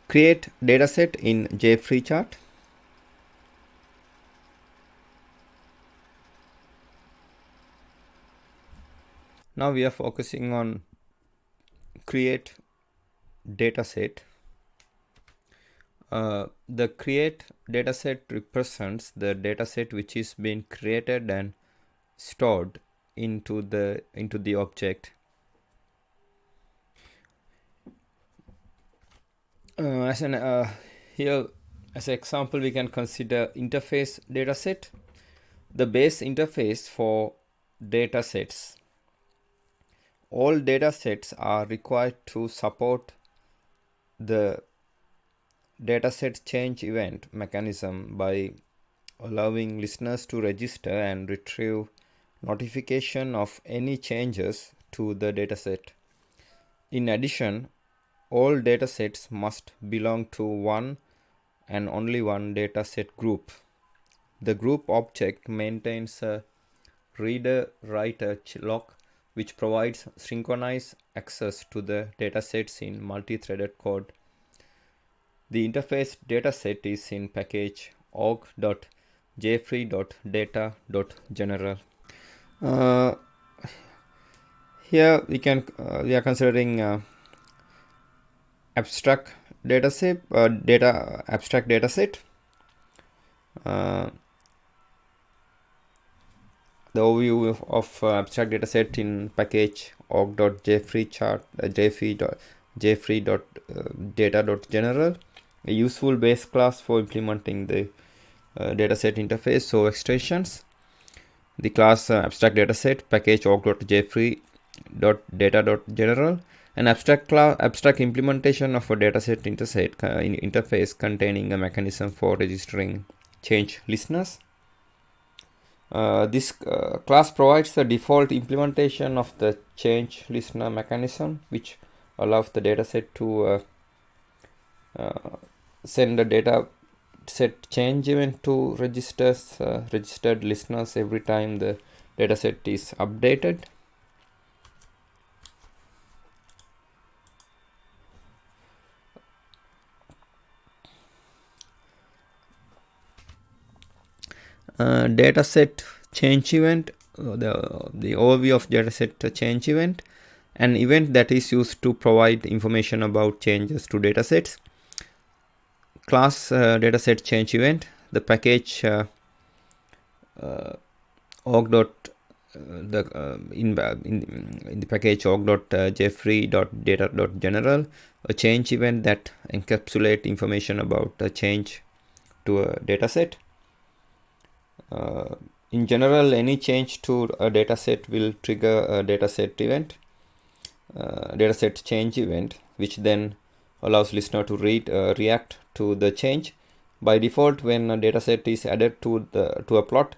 Create dataset in JFreeChart. Now we are focusing on create dataset. The create dataset represents the dataset which is being created and stored into the object. Here as an example, we can consider interface dataset, the base interface for datasets. All datasets are required to support the dataset change event mechanism by allowing listeners to register and retrieve notification of any changes to the dataset. In addition, all datasets must belong to one and only one dataset group. The group object maintains a reader-writer lock which provides synchronized access to the datasets in multi-threaded code. The interface dataset is in package org.jfree.data.general. Here we are considering abstract dataset. The overview of abstract dataset in package org.jfreechart jfree.data.general, a useful base class for implementing the dataset interface. So extensions: the class abstract dataset package org.jfree.data.general, an abstract implementation of a dataset interface containing a mechanism for registering change listeners. This class provides the default implementation of the change listener mechanism, which allows the dataset to send a dataset change event to registered listeners every time the dataset is updated. Dataset change event, the overview of dataset change event, an event that is used to provide information about changes to datasets. Class dataset change event, the package in the package org.jfree.data.general, a change event that encapsulates information about a change to a dataset. In general, any change to a dataset will trigger a dataset change event, which then allows listener to react to the change. By default, when a dataset is added to a plot,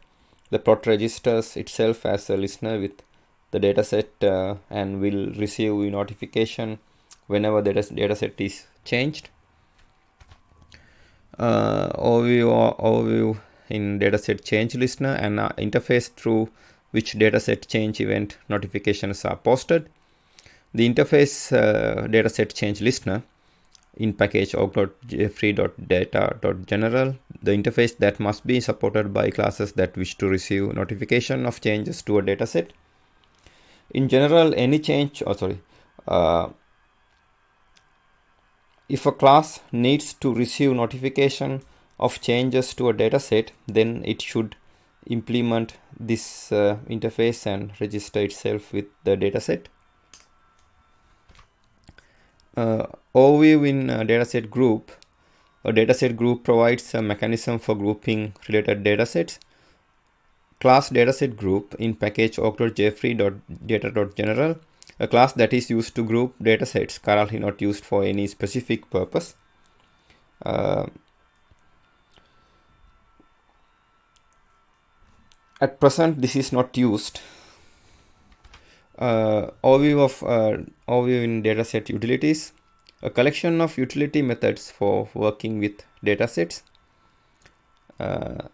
the plot registers itself as a listener with the dataset and will receive a notification whenever the dataset is changed. Overview in dataset change listener, and interface through which dataset change event notifications are posted. The interface dataset change listener in package org.jfree.data.general, the interface that must be supported by classes that wish to receive notification of changes to a dataset. In general, any change, if a class needs to receive notification of changes to a dataset, then it should implement this interface and register itself with the dataset. Overview in dataset group. A dataset group provides a mechanism for grouping related datasets. Class dataset group in package org.jfree.data.general, a class that is used to group datasets currently not used for any specific purpose. At present, this is not used. Overview in dataset utilities, a collection of utility methods for working with datasets. The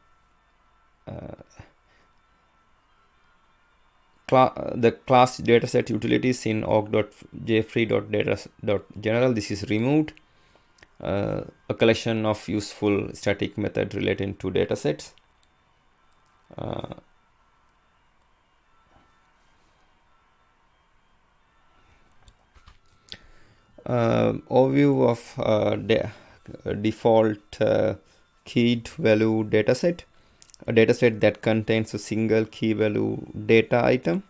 class dataset utilities in org.jfree.data.general, this is removed. a collection of useful static methods relating to datasets. Overview of default keyed value dataset. A dataset that contains a single key value data item.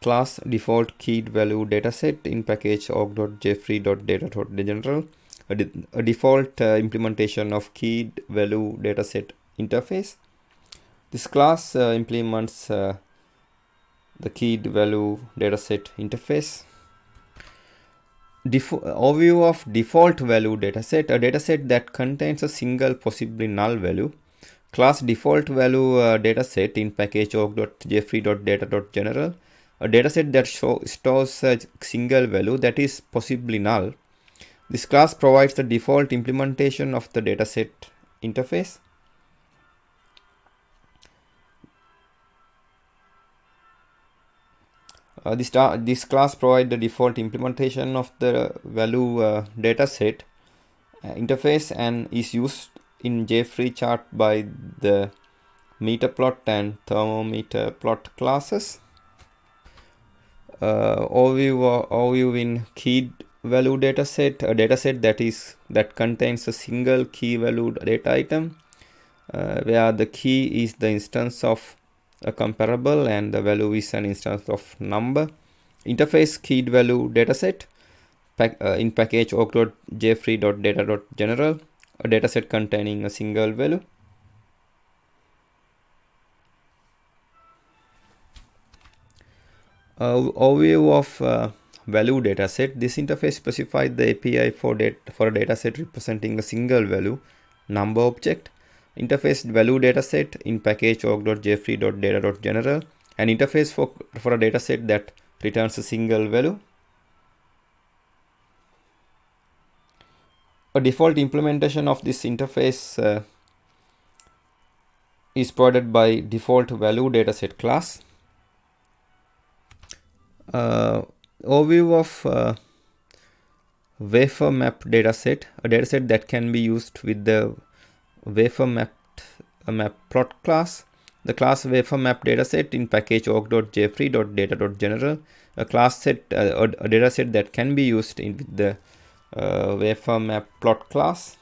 Class default keyed value dataset in package org.jfree.data.general. A default implementation of keyed value dataset interface. This class implements the keyed value dataset interface. Overview of default value dataset. A dataset that contains a single possibly null value. Class default value dataset in package org.jfree.data.general. A dataset that stores a single value that is possibly null. This class provides the default implementation of the dataset interface. This class provides the default implementation of the value dataset interface and is used in JFreeChart by the meterplot and thermometer plot classes. Overview in keyed value dataset. A dataset that contains a single key value data item, where the key is the instance of a comparable and the value is an instance of number. Interface keyed value dataset in package org.jfree.data.general. A dataset containing a single value. Overview of value dataset. This interface specifies the API for a dataset representing a single value number object. Interface value dataset in package org.jfree.data.general. An interface for a dataset that returns a single value. A default implementation of this interface is provided by default value dataset class. Overview of wafer map dataset. A dataset that can be used with the wafer map plot class. The class wafer map dataset in package org.jfree.data.general. A class set a dataset that can be used with the wafer map plot class.